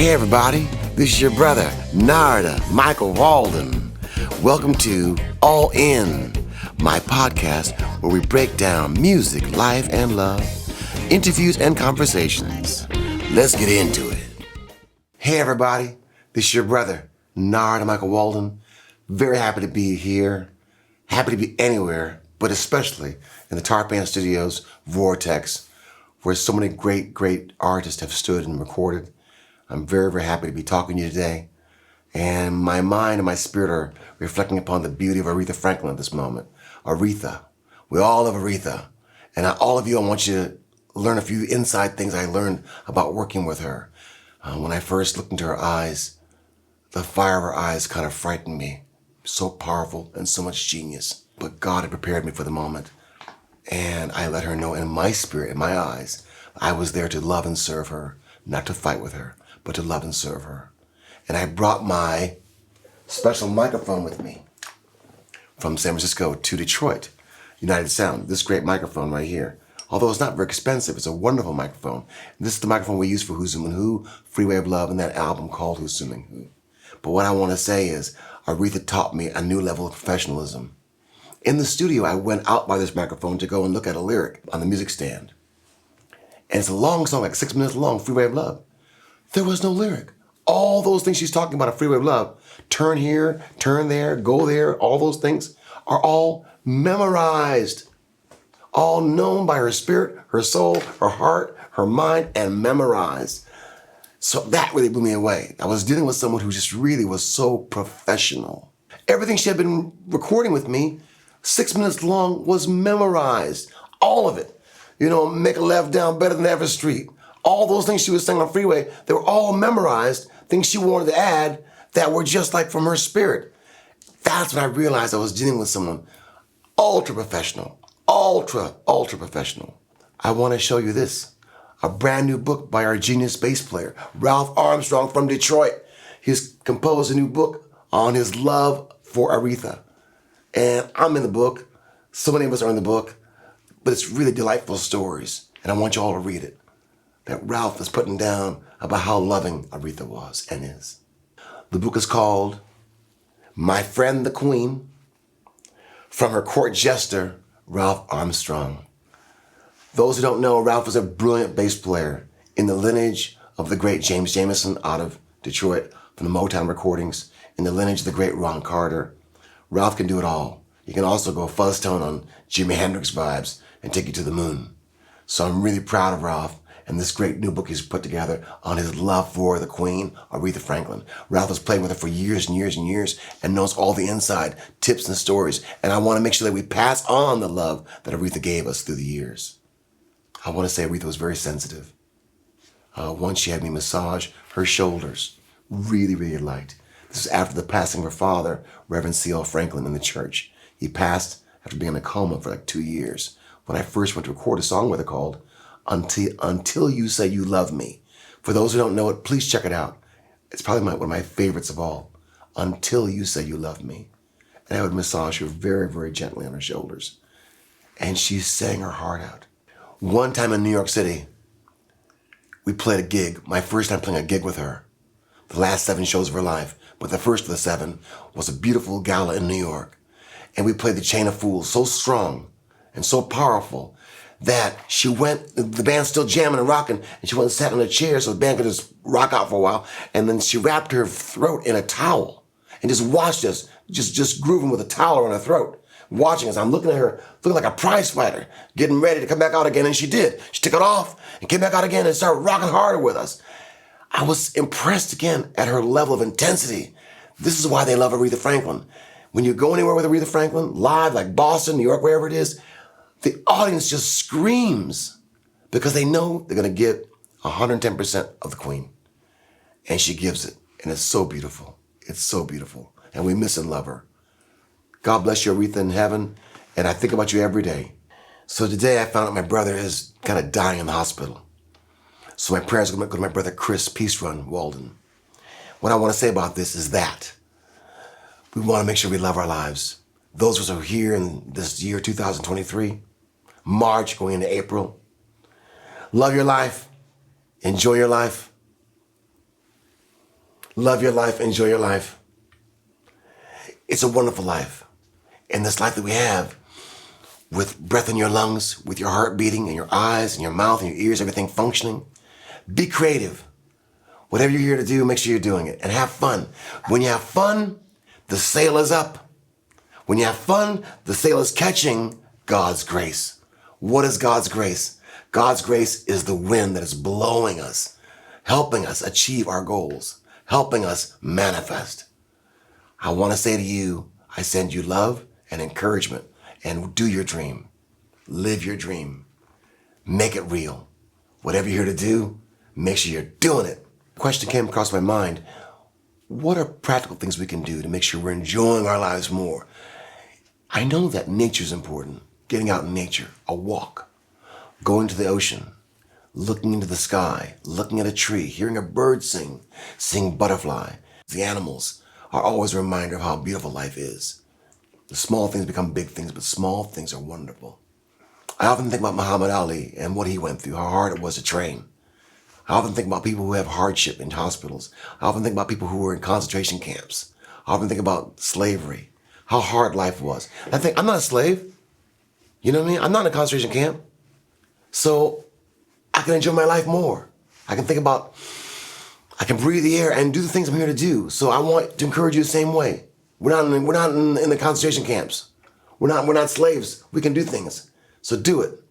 Hey everybody, this is your brother, Narada, Michael Walden. Welcome to All In, my podcast where we break down music, life, and love, interviews, and conversations. Let's get into it. Hey everybody, this is your brother, Narada, Michael Walden. Very happy to be here, happy to be anywhere, but especially in the Tarpan Studios, Vortex, where so many great artists have stood and recorded. I'm very, very happy to be talking to you today. And my mind and my spirit are reflecting upon the beauty of Aretha Franklin at this moment. Aretha. We all love Aretha. And all of you, I want you to learn a few inside things I learned about working with her. When I first looked into her eyes, the fire of her eyes kind of frightened me. So powerful and so much genius. But God had prepared me for the moment. And I let her know in my spirit, in my eyes, I was there to love and serve her, not to fight with her, but to love and serve her. And I brought my special microphone with me from San Francisco to Detroit, United Sound. This great microphone right here. Although it's not very expensive, it's a wonderful microphone. And this is the microphone we use for Who's Zooming Who, Freeway of Love, and that album called Who's Zooming Who. But what I want to say is, Aretha taught me a new level of professionalism. In the studio, I went out by this microphone to go and look at a lyric on the music stand. And it's a long song, like 6 minutes long, Freeway of Love. There was no lyric. All those things she's talking about a Freeway of Love, turn here, turn there, go there, all those things are all memorized. All known by her spirit, her soul, her heart, her mind, and memorized. So that really blew me away. I was dealing with someone who just really was so professional. Everything she had been recording with me, 6 minutes long, was memorized. All of it. You know, make a left down better than Everett Street. All those things she was saying on Freeway, they were all memorized, things she wanted to add that were just like from her spirit. That's when I realized I was dealing with someone ultra professional, ultra professional. I want to show you this, a brand new book by our genius bass player, Ralph Armstrong from Detroit. He's composed a new book on his love for Aretha. And I'm in the book, so many of us are in the book, but it's really delightful stories, and I want you all to read it. That Ralph is putting down about how loving Aretha was and is. The book is called My Friend the Queen, from her court jester, Ralph Armstrong. Those who don't know, Ralph was a brilliant bass player in the lineage of the great James Jamerson out of Detroit from the Motown recordings, in the lineage of the great Ron Carter. Ralph can do it all. He can also go fuzztone on Jimi Hendrix vibes and take you to the moon. So I'm really proud of Ralph and this great new book he's put together on his love for the Queen, Aretha Franklin. Ralph has played with her for years and years and years and knows all the inside tips and stories. And I want to make sure that we pass on the love that Aretha gave us through the years. I want to say Aretha was very sensitive. Once she had me massage her shoulders. Really liked. This is after the passing of her father, Reverend C.L. Franklin, in the church. He passed after being in a coma for like 2 years. When I first went to record a song with her called Until You Say You Love Me. For those who don't know it, please check it out. It's probably one of my favorites of all. Until You Say You Love Me. And I would massage her very gently on her shoulders. And she sang her heart out. One time in New York City, we played a gig, my first time playing a gig with her. The last 7 shows of her life, but the first of the 7 was a beautiful gala in New York. And we played the Chain of Fools so strong and so powerful that she went, the band's still jamming and rocking, and she went and sat in a chair so the band could just rock out for a while, and then she wrapped her throat in a towel and just watched us, just grooving with a towel around her throat, watching us. I'm looking at her, looking like a prize fighter, getting ready to come back out again, and she did. She took it off and came back out again and started rocking harder with us. I was impressed again at her level of intensity. This is why they love Aretha Franklin. When you go anywhere with Aretha Franklin, live, like Boston, New York, wherever it is, the audience just screams because they know they're going to get 110% of the Queen. And she gives it. And it's so beautiful. It's so beautiful. And we miss and love her. God bless you, Aretha, in heaven. And I think about you every day. So today I found out my brother is kind of dying in the hospital. So my prayers are going to go to my brother Chris Peace Run Walden. What I want to say about this is that we want to make sure we love our lives. Those of us who are here in this year, 2023, March going into April, love your life, enjoy your life, Love your life. Enjoy your life. It's a wonderful life. And this life that we have, with breath in your lungs, with your heart beating, and your eyes, and your mouth, and your ears, everything functioning. Be creative. Whatever you're here to do, make sure you're doing it. And have fun. When you have fun, the sail is up. When you have fun, the sail is catching God's grace. What is God's grace? God's grace is the wind that is blowing us, helping us achieve our goals, helping us manifest. I want to say to you, I send you love and encouragement, and do your dream. Live your dream. Make it real. Whatever you're here to do, make sure you're doing it. Question came across my mind. What are practical things we can do to make sure we're enjoying our lives more? I know that nature's important. Getting out in nature, a walk, going to the ocean, looking into the sky, looking at a tree, hearing a bird sing, seeing butterfly. The animals are always a reminder of how beautiful life is. The small things become big things, but small things are wonderful. I often think about Muhammad Ali and what he went through, how hard it was to train. I often think about people who have hardship in hospitals. I often think about people who were in concentration camps. I often think about slavery, how hard life was. I think, I'm not a slave. You know what I mean? I'm not in a concentration camp. So I can enjoy my life more. I can think about, I can breathe the air and do the things I'm here to do. So I want to encourage you the same way. We're not in the concentration camps. We're not slaves. We can do things. So do it.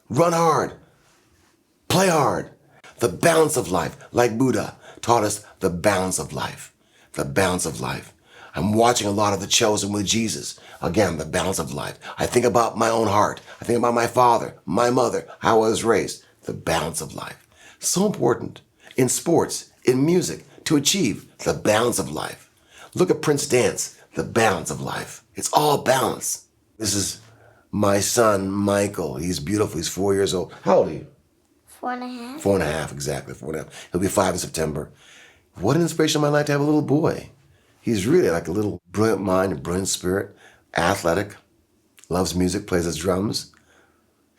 Run hard. Play hard. The balance of life, like Buddha taught us the balance of life. The balance of life. I'm watching a lot of The Chosen with Jesus. Again, the balance of life. I think about my own heart. I think about my father, my mother, how I was raised. The balance of life. So important in sports, in music, to achieve the balance of life. Look at Prince dance, the balance of life. It's all balance. This is my son, Michael. He's beautiful. He's 4 years old. How old are you? 4.5. 4.5, exactly. 4.5. He'll be 5 in September. What an inspiration in my life to have a little boy. He's really like a little brilliant mind, a brilliant spirit, athletic, loves music, plays his drums.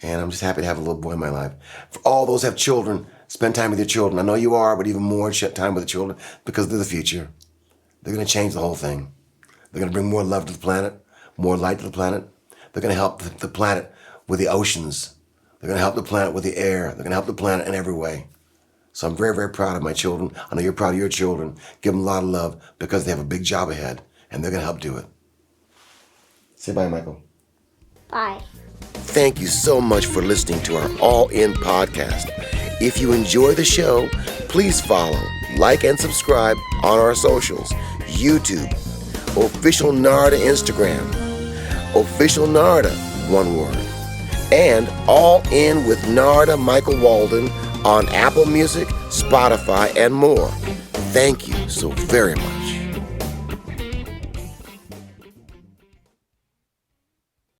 And I'm just happy to have a little boy in my life. For all those who have children, spend time with your children. I know you are, but even more time with the children because they're the future. They're going to change the whole thing. They're going to bring more love to the planet, more light to the planet. They're going to help the planet with the oceans. They're going to help the planet with the air. They're going to help the planet in every way. So I'm very, very proud of my children. I know you're proud of your children. Give them a lot of love because they have a big job ahead, and they're going to help do it. Say bye, Michael. Bye. Thank you so much for listening to our All In podcast. If you enjoy the show, please follow, like, and subscribe on our socials. YouTube, Official Narada Instagram, Official Narada, one word. And All In with Narada Michael Walden on Apple Music, Spotify, and more. Thank you so very much.